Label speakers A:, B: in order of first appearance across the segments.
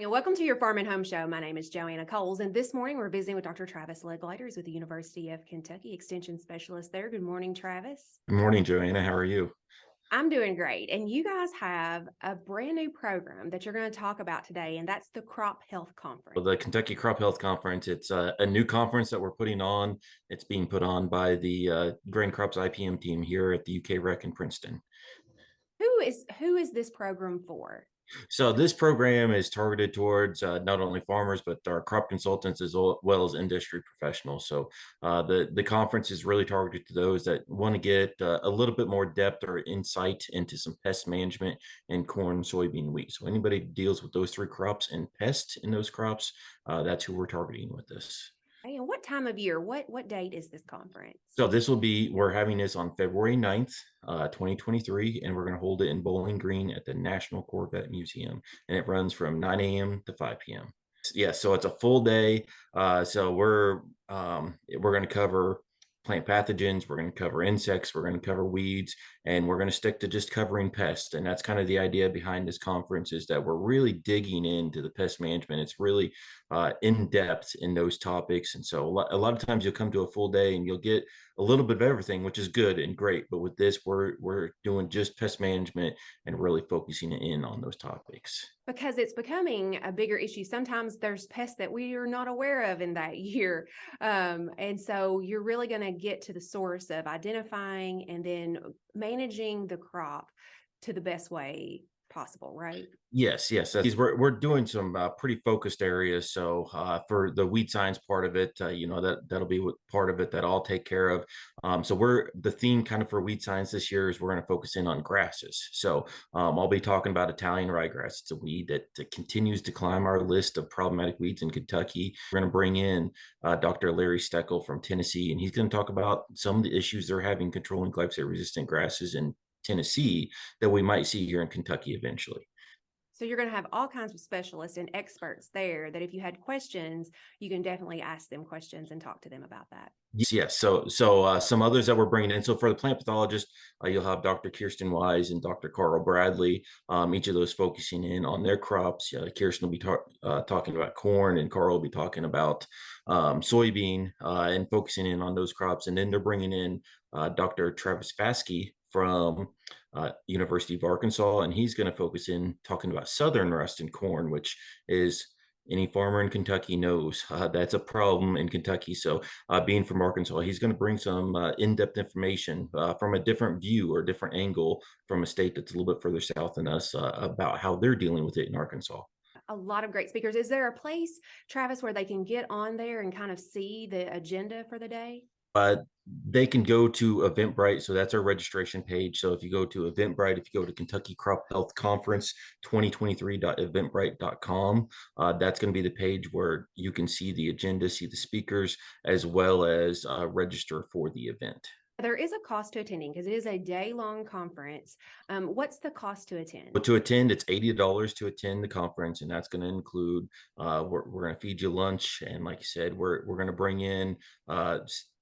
A: Morning and welcome to your Farm and Home Show. My name is Joanna Coles, and this morning we're visiting with Dr. Travis Legleiter, who's with the University of Kentucky, Extension Specialist there. Good morning, Travis.
B: Good morning, Joanna. How are you?
A: I'm doing great, and you guys have a brand new program that you're going to talk about today, and that's the Crop Health Conference.
B: The Kentucky Crop Health Conference, it's a new conference that we're putting on. It's being put on by the Grain Crops IPM team here at the UK Rec in Princeton.
A: Who is this program for?
B: So this program is targeted towards not only farmers, but our crop consultants as well as industry professionals. So the conference is really targeted to those that want to get a little bit more depth or insight into some pest management in corn, soybean, wheat. So anybody who deals with those three crops and pests in those crops, that's who we're targeting with this.
A: Hey, and what time of year? What date is this conference?
B: So we're having this on February 9th, 2023, and we're going to hold it in Bowling Green at the National Corvette Museum. And it runs from 9 a.m. to 5 p.m. Yeah, so it's a full day. So we're going to cover plant pathogens, we're going to cover insects, we're going to cover weeds, and we're going to stick to just covering pests. And that's kind of the idea behind this conference, is that we're really digging into the pest management. It's really in depth in those topics. And so a lot of times you'll come to a full day and you'll get a little bit of everything, which is good and great. But with this, we're doing just pest management and really focusing in on those topics.
A: Because it's becoming a bigger issue. Sometimes there's pests that we are not aware of in that year. And so you're really going to get to the source of identifying and then managing the crop to the best way possible, right?
B: Yes. We're doing some pretty focused areas. So for the weed science part of it, that'll be part of it that I'll take care of. So the theme kind of for weed science this year is we're going to focus in on grasses. So I'll be talking about Italian ryegrass. It's a weed that continues to climb our list of problematic weeds in Kentucky. We're going to bring in Dr. Larry Steckel from Tennessee, and he's going to talk about some of the issues they're having controlling glyphosate-resistant grasses in Tennessee that we might see here in Kentucky eventually.
A: So you're going to have all kinds of specialists and experts there that if you had questions, you can definitely ask them questions and talk to them about that.
B: Yes. So some others that we're bringing in. So for the plant pathologist, you'll have Dr. Kirsten Wise and Dr. Carl Bradley. Each of those focusing in on their crops. Kirsten will be talking about corn, and Carl will be talking about soybean and focusing in on those crops. And then they're bringing in Dr. Travis Faskey from University of Arkansas, and he's going to focus in talking about southern rust in corn, which is any farmer in Kentucky knows that's a problem in Kentucky. So being from Arkansas, he's going to bring some in-depth information from a different view or different angle from a state that's a little bit further south than us about how they're dealing with it in Arkansas.
A: A lot of great speakers. Is there a place, Travis, where they can get on there and kind of see the agenda for the day?
B: They can go to Eventbrite. So that's our registration page. So if you go to Eventbrite, if you go to Kentucky Crop Health Conference 2023.eventbrite.com, that's going to be the page where you can see the agenda, see the speakers, as well as register for the event.
A: There is a cost to attending because it is a day-long conference. What's the cost to attend?
B: But to attend, it's $80 to attend the conference, and that's going to include we're going to feed you lunch, and like you said, we're going to bring in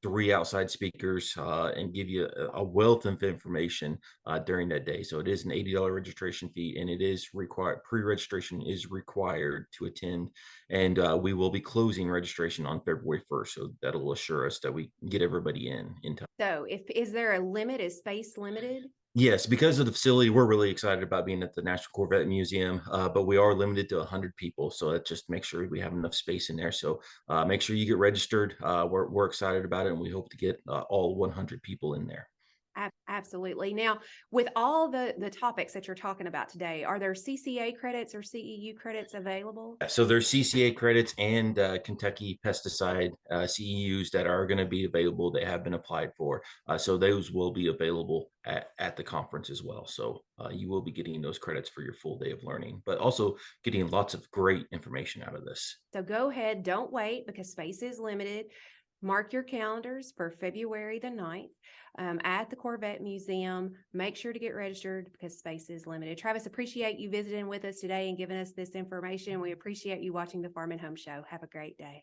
B: 3 outside speakers and give you a wealth of information during that day. So it is an $80 registration fee, and it is required. Pre-registration is required to attend, and we will be closing registration on February 1st. So that'll assure us that we get everybody in time.
A: So is there a limit? Is space limited?
B: Yes, because of the facility, we're really excited about being at the National Corvette Museum, but we are limited to 100 people. So that just make sure we have enough space in there. So make sure you get registered. We're excited about it, and we hope to get all 100 people in there.
A: Absolutely. Now, with all the topics that you're talking about today, are there CCA credits or CEU credits available?
B: So there's CCA credits and Kentucky pesticide CEUs that are going to be available. They have been applied for. So those will be available at the conference as well. So you will be getting those credits for your full day of learning, but also getting lots of great information out of this.
A: So go ahead, don't wait because space is limited. Mark your calendars for February the 9th at the Corvette Museum. Make sure to get registered because space is limited. Travis, appreciate you visiting with us today and giving us this information. We appreciate you watching the Farm and Home Show. Have a great day.